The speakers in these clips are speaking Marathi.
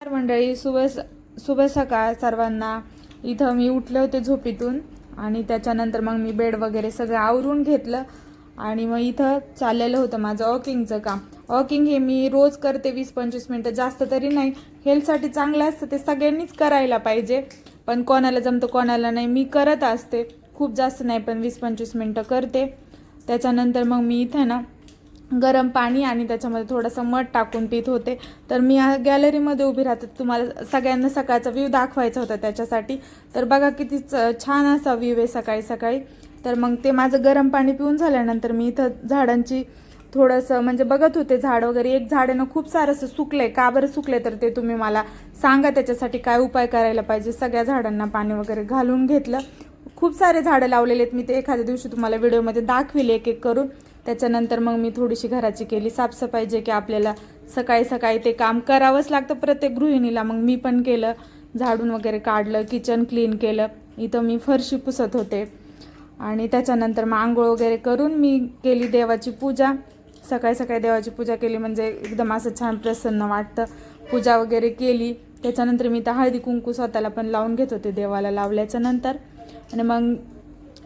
नमस्कार मंडळी, शुभ सकाळ सर्वांना। इथं मी उठले होते झोपेतून आणि त्याच्यानंतर मग मी बेड वगैरे सगळं आवरून घेतलं आणि मग इथं चाललेलं होतं माझं वॉकिंगचं काम। वॉकिंग हे मी रोज करते 20-25 मिनिटं, जास्त तरी नाही। हेल्थसाठी चांगलं असतं, ते सगळ्यांनीच करायला पाहिजे, पण कोणाला जमतं कोणाला नाही। मी करत असते, खूप जास्त नाही पण 20-25 मिनिटं करते। त्याच्यानंतर मग मी इथं ना गरम पाणी आणि त्याच्यामध्ये थोडंसं मध टाकून पित होते। तर मी गॅलरीमध्ये उभी राहते, तुम्हाला सगळ्यांना सकाळचा व्ह्यू दाखवायचा होता त्याच्यासाठी। तर बघा किती छान असा व्ह्यू आहे सकाळी सकाळी। तर मग ते माझं गरम पाणी पिऊन झाल्यानंतर मी इथं झाडांची थोडंसं म्हणजे बघत होते, झाड वगैरे। एक झाड आहे ना खूप सारं असं सुकलंय, का बरं सुकलंय तर ते तुम्ही मला सांगा, त्याच्यासाठी काय उपाय करायला पाहिजे। सगळ्या झाडांना पाणी वगैरे घालून घेतलं। खूप सारे झाडं लावलेले आहेत मी, ते एखाद्या दिवशी तुम्हाला व्हिडिओमध्ये दाखविले एक एक करून। त्याच्यानंतर मग मी थोडीशी घराची केली साफसफाई, जे की आपल्याला सकाळी सकाळी ते काम करावंच लागतं प्रत्येक गृहिणीला। मग मी पण केलं, झाडून वगैरे काढलं, किचन क्लीन केलं। इथं मी फरशी पुसत होते आणि त्याच्यानंतर मग आंघोळ वगैरे करून मी केली देवाची पूजा। सकाळी सकाळी देवाची पूजा केली म्हणजे एकदम असं छान प्रसन्न वाटतं। पूजा वगैरे केली, त्याच्यानंतर मी तर हळदी कुंकू स्वतःला पण लावून घेत होते देवाला लावल्याच्या नंतर। आणि मग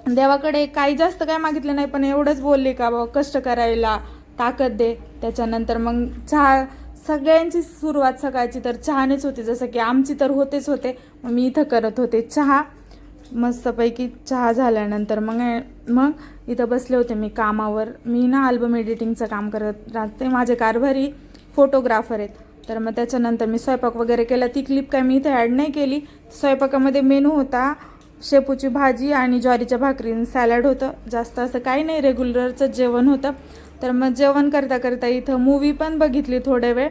देवाकडे काही जास्त काय मागितलं नाही, पण एवढंच बोलले का बाबा कष्ट करायला ताकद दे। त्याच्यानंतर मग चहा, सगळ्यांची सुरुवात सकाळची तर चहानेच होते, जसं की आमची तर होतेच होते। मग मी इथं करत होते चहा, मस्तपैकी चहा झाल्यानंतर मग इथं बसले होते मी कामावर। मी ना अल्बम एडिटिंगचं काम करत राहते, माझे कारभारी फोटोग्राफर आहेत। तर मग त्याच्यानंतर मी स्वयंपाक वगैरे केला, ती क्लिप काय मी इथे ॲड नाही केली। स्वयंपाकामध्ये मेनू होता शेपूची भाजी आणि ज्वारीच्या भाकरीन सॅलड होतं, जास्त असं काही नाही, रेग्युलरचं जेवण होतं। तर मग जेवण करता करता इथं मूवी पण बघितली थोडे वेळ।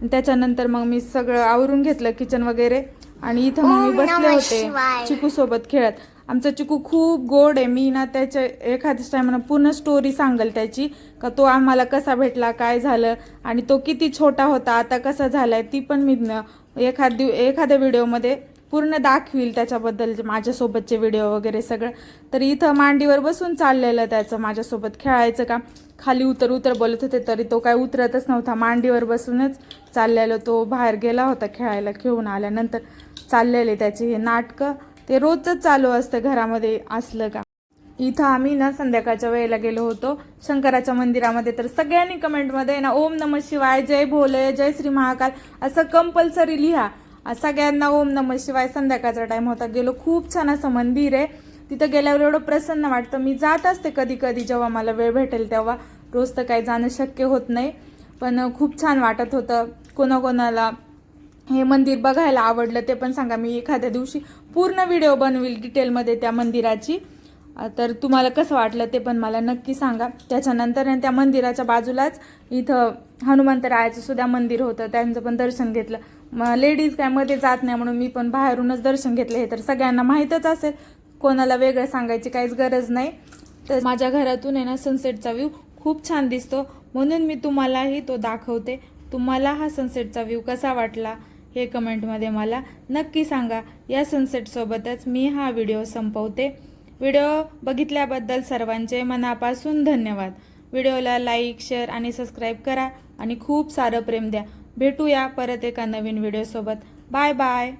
त्याच्यानंतर मग मी सगळं आवरून घेतलं किचन वगैरे आणि इथं मग मी बसले होते चिकूसोबत खेळत। आमचं चिकू खूप गोड आहे, मी ना त्याच्या एखाद्या टायमाला पूर्ण स्टोरी सांगेल त्याची, का तो आम्हाला कसा भेटला, काय झालं आणि तो किती छोटा होता आता कसा झालाय, ती पण मी एखाद्या व्हिडिओमध्ये पूर्ण दाखवील त्याच्याबद्दल, माझ्यासोबतचे व्हिडिओ वगैरे सगळं। तर इथं मांडीवर बसून चाललेलं त्याचं माझ्यासोबत खेळायचं काम। खाली उतर बोलत होते तरी तो काय उतरतच नव्हता, मांडीवर बसूनच चाललेलं। तो बाहेर गेला होता खेळायला, खेळून आल्यानंतर चाललेले त्याचे हे नाटकं, ते रोजच चालू असतं घरामध्ये असलं का। इथं आम्ही ना संध्याकाळच्या वेळेला गेलो होतो शंकराच्या मंदिरामध्ये। तर सगळ्यांनी कमेंटमध्ये ना ओम नमः शिवाय, जय भोले, जय श्री महाकाल असं कंपल्सरी लिहा। सगळ्यांना ओम नमः शिवाय। संध्याकाळचा टाइम होता, गेलो, खूप छान असं मंदिर आहे। तिथं गेल्यावर एवढं प्रसन्न वाटतं। मी जात असते कधी कधी जेव्हा मला वेळ भेटेल तेव्हा, रोज तर काही जाणं शक्य होत नाही, पण खूप छान वाटत होतं। कोणाकोणाला हे मंदिर बघायला आवडलं ते पण सांगा, मी एखाद्या दिवशी पूर्ण व्हिडिओ बनवेल डिटेलमध्ये त्या मंदिराची। तर तुम्हाला कसं वाटलं ते पण मला नक्की सांगा। त्याच्यानंतर त्या मंदिराच्या बाजूलाच इथं हनुमंतरायाचं सुद्धा मंदिर होतं, त्यांचं पण दर्शन घेतलं। मग लेडीज काय मध्ये जात नाही म्हणून मी पण बाहेरूनच दर्शन घेतलं, हे तर सगळ्यांना माहीतच असेल, कोणाला वेगळं सांगायची काहीच गरज नाही। तर माझ्या घरातून आहे ना सनसेटचा व्ह्यू खूप छान दिसतो, म्हणून मी तुम्हालाही तो दाखवते। तुम्हाला हा सनसेटचा व्ह्यू कसा वाटला हे कमेंटमध्ये मला नक्की सांगा। या सनसेटसोबतच मी हा व्हिडिओ संपवते। व्हिडिओ बघितल्याबद्दल सर्वांचे मनापासून धन्यवाद। व्हिडिओला लाईक, शेअर आणि सबस्क्राईब करा आणि खूप सारं प्रेम द्या। भेटूया परत एका नवीन व्हिडिओसोबत। Bye bye.